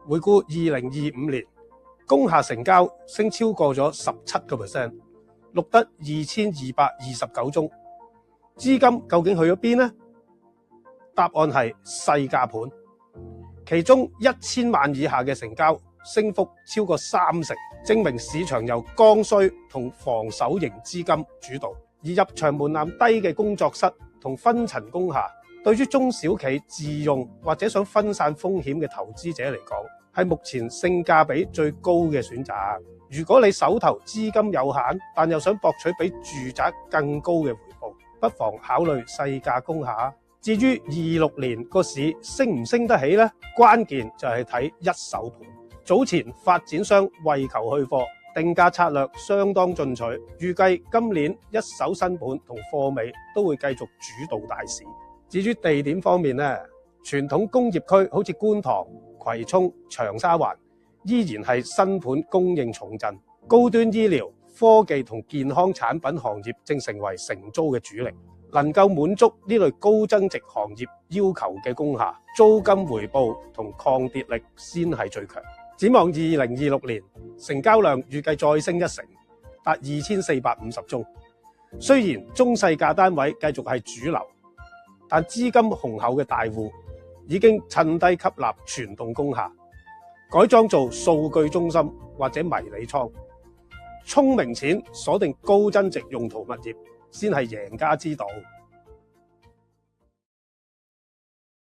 回顧2025年，工廈成交升超過咗17%，錄得2229宗。資金究竟去咗邊呢？答案係細價盤，其中1000萬以下嘅成交升幅超過30%，證明市場由剛需同防守型資金主導。而入場門檻低嘅工作室同分層工廈，對於中小企自用或者想分散風險嘅投資者嚟講，係目前性價比最高嘅選擇。如果你手頭資金有限，但又想博取比住宅更高嘅回報，不妨考慮細價工廈。至於26年個市升唔升得起呢？關鍵就係睇一手盤。早前發展商為求去貨，定價策略相當進取，預計今年一手新盤同貨尾都會繼續主導大市。至於地點方面呢，傳統工業區好似觀塘、葵涌、長沙灣依然係新盤供應重鎮，高端醫療、科技同健康產品行業正成為承租嘅主力。能夠滿足呢類高增值行業要求嘅工廈，租金回報同抗跌力先係最強。展望2026年，成交量預計再升1成，達2450宗。雖然中細價單位繼續係主流，但資金雄厚嘅大戶已經趁低吸納傳統工廈，改裝做數據中心或者迷你倉。聰明錢鎖定高增值用途物業，先係贏家之道。